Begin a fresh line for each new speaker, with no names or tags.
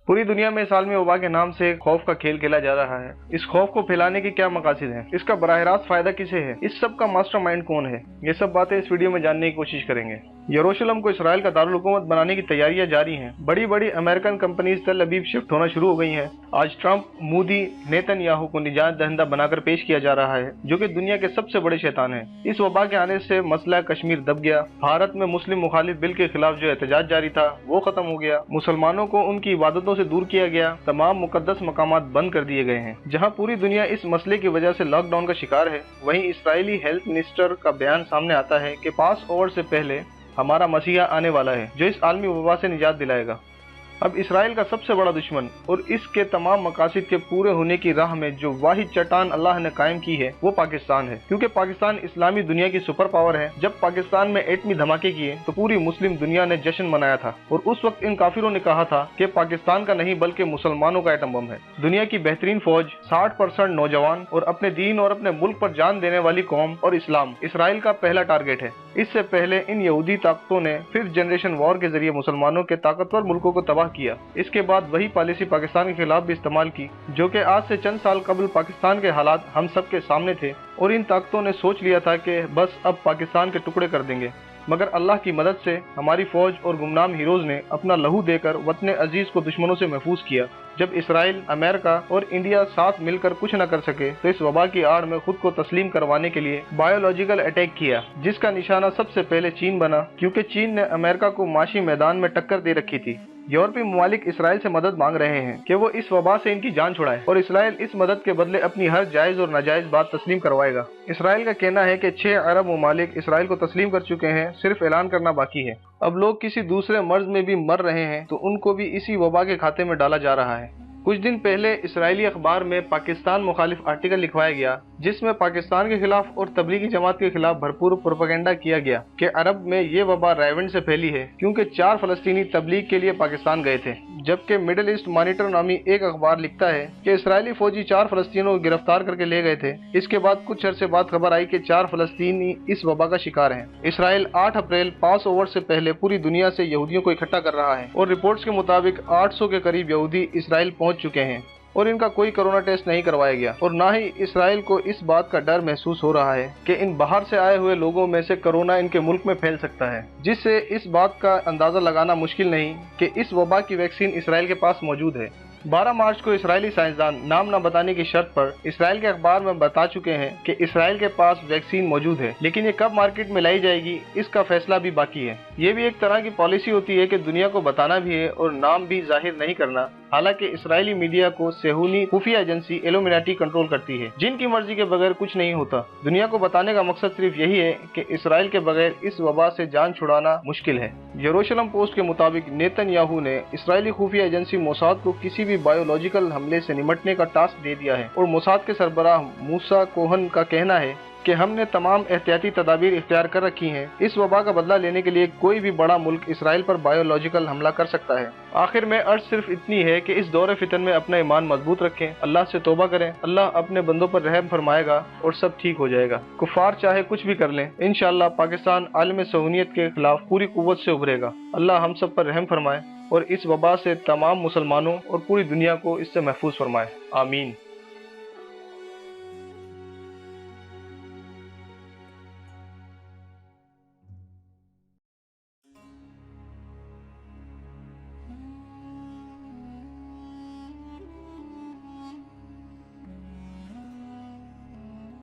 पूरी दुनिया में इस आलमी वबा के नाम से खौफ का खेल खेला जा रहा है। इस खौफ को फैलाने के क्या मकासद हैं? इसका बराह रास्त फायदा किसे है? इस सब का मास्टरमाइंड कौन है? ये सब बातें इस वीडियो में जानने की कोशिश करेंगे। यरूशलेम को इसराइल का दारुल हुकूमत बनाने की तैयारियां जारी हैं। बड़ी बड़ी अमेरिकन कंपनीज तल अबीब शिफ्ट होना शुरू हो गई हैं। आज ट्रंप, मोदी, नेतन्याहू को निजात दहिंदा बनाकर पेश किया जा रहा है, जो कि दुनिया के सबसे बड़े शैतान हैं। इस वबा के आने से मसला कश्मीर दब गया। भारत में मुस्लिम मुखालिफ बिल के खिलाफ जो एहतजाज जारी था वो खत्म हो गया। मुसलमानों को उनकी इबादतों से दूर किया गया। तमाम मुकद्दस मकामात बंद कर दिए गए हैं। जहां पूरी दुनिया इस मसले की वजह से लॉकडाउन का शिकार है, वहीं इसराइली हेल्थ मिनिस्टर का बयान सामने आता है कि पास ओवर से पहले हमारा मसीहा आने वाला है जो इस आलमी वबा से निजात दिलाएगा। अब इसराइल का सबसे बड़ा दुश्मन और इसके तमाम मकासद के पूरे होने की राह में जो वाहिद चट्टान अल्लाह ने कायम की है वो पाकिस्तान है, क्योंकि पाकिस्तान इस्लामी दुनिया की सुपर पावर है। जब पाकिस्तान में एटमी धमाके किए तो पूरी मुस्लिम दुनिया ने जश्न मनाया था और उस वक्त इन काफिरों ने कहा था कि पाकिस्तान का नहीं बल्कि मुसलमानों का एटम बम है। दुनिया की बेहतरीन फौज, 60% नौजवान और अपने दीन और अपने मुल्क पर जान देने वाली कौम और इस्लाम इसराइल का पहला टारगेट है। इससे पहले इन यहूदी ताकतों ने फिफ्थ जनरेशन वॉर के जरिए मुसलमानों के ताकतवर मुल्कों को तबाह किया। इसके बाद वही पॉलिसी पाकिस्तान के खिलाफ भी इस्तेमाल की, जो कि आज से चंद साल कबल पाकिस्तान के हालात हम सब के सामने थे और इन ताकतों ने सोच लिया था कि बस अब पाकिस्तान के टुकड़े कर देंगे। मगर अल्लाह की मदद से हमारी फौज और गुमनाम हीरोज ने अपना लहू देकर वतन अजीज को दुश्मनों से महफूज किया। जब इसराइल, अमेरिका और इंडिया साथ मिलकर कुछ न कर सके तो इस वबा की आड़ में खुद को तस्लीम करवाने के लिए बायोलॉजिकल अटैक किया, जिसका निशाना सबसे पहले चीन बना, क्योंकि चीन ने अमेरिका को माशी मैदान में टक्कर दे रखी थी। यूरोपीय ममालिक इसराइल से मदद मांग रहे हैं कि वो इस वबा से इनकी जान छुड़ाए और इसराइल इस मदद के बदले अपनी हर जायज और नाजायज बात तस्लीम करवाएगा। इसराइल का कहना है कि 6 अरब ममालिक इसराइल को तस्लीम कर चुके हैं, सिर्फ ऐलान करना बाकी है। अब लोग किसी दूसरे मर्ज में भी मर रहे हैं तो उनको भी इसी वबा के खाते में डाला जा रहा है। कुछ दिन पहले इसराइली अखबार में पाकिस्तान मुखालिफ आर्टिकल लिखवाया गया, जिसमें पाकिस्तान के खिलाफ और तबलीगी जमात के खिलाफ भरपूर प्रोपेगेंडा किया गया कि अरब में ये वबा रायवेंड से फैली है, क्योंकि 4 फलस्तीनी तबलीग के लिए पाकिस्तान गए थे। जबकि मिडिल ईस्ट मॉनिटर नामी एक अखबार लिखता है कि इसराइली फौजी 4 फलस्तीनों को गिरफ्तार करके ले गए थे। इसके बाद कुछ अरसे बाद खबर आई कि 4 फलस्तीनी इस वबा का शिकार हैं। इसराइल 8 अप्रैल पास ओवर से पहले पूरी दुनिया से यहूदियों को इकट्ठा कर रहा है और रिपोर्ट्स के मुताबिक 800 के करीब यहूदी इसराइल पहुंच चुके हैं और इनका कोई कोरोना टेस्ट नहीं करवाया गया। और ना ही इसराइल को इस बात का डर महसूस हो रहा है कि इन बाहर से आए हुए लोगों में से कोरोना इनके मुल्क में फैल सकता है, जिससे इस बात का अंदाजा लगाना मुश्किल नहीं कि इस वबा की वैक्सीन इसराइल के पास मौजूद है। 12 मार्च को इसराइली साइंसदान नाम न बताने की शर्त पर इसराइल के अखबार में बता चुके हैं कि इसराइल के पास वैक्सीन मौजूद है, लेकिन ये कब मार्केट में लाई जाएगी इसका फैसला भी बाकी है। ये भी एक तरह की पॉलिसी होती है कि दुनिया को बताना भी है और नाम भी जाहिर नहीं करना। हालांकि इसराइली मीडिया को सेहूनी खुफिया एजेंसी इल्यूमिनाटी कंट्रोल करती है, जिनकी मर्जी के बगैर कुछ नहीं होता। दुनिया को बताने का मकसद सिर्फ यही है कि इसराइल के बगैर इस वबा से जान छुड़ाना मुश्किल है। यरूशलेम पोस्ट के मुताबिक नेतन्याहू ने इसराइली खुफिया एजेंसी मोसाद को किसी भी बायोलॉजिकल हमले से निपटने का टास्क दे दिया है और मोसाद के सरबराह मूसा कोहन का कहना है कि हमने तमाम एहतियाती तदाबीर इख्तियार कर रखी हैं। इस वबा का बदला लेने के लिए कोई भी बड़ा मुल्क इसराइल पर बायोलॉजिकल हमला कर सकता है। आखिर में अर्ज सिर्फ इतनी है कि इस दौरे फितन में अपना ईमान मजबूत रखें, अल्लाह से तौबा करें, अल्लाह अपने बंदों पर रहम फरमाएगा और सब ठीक हो जाएगा। कुफार चाहे कुछ भी कर लें, इंशाअल्लाह पाकिस्तान आलम सहूनियत के खिलाफ पूरी कुव्वत से उभरेगा। अल्लाह हम सब पर रहम फरमाए और इस वबा से तमाम मुसलमानों और पूरी दुनिया को इससे महफूज फरमाए। आमीन।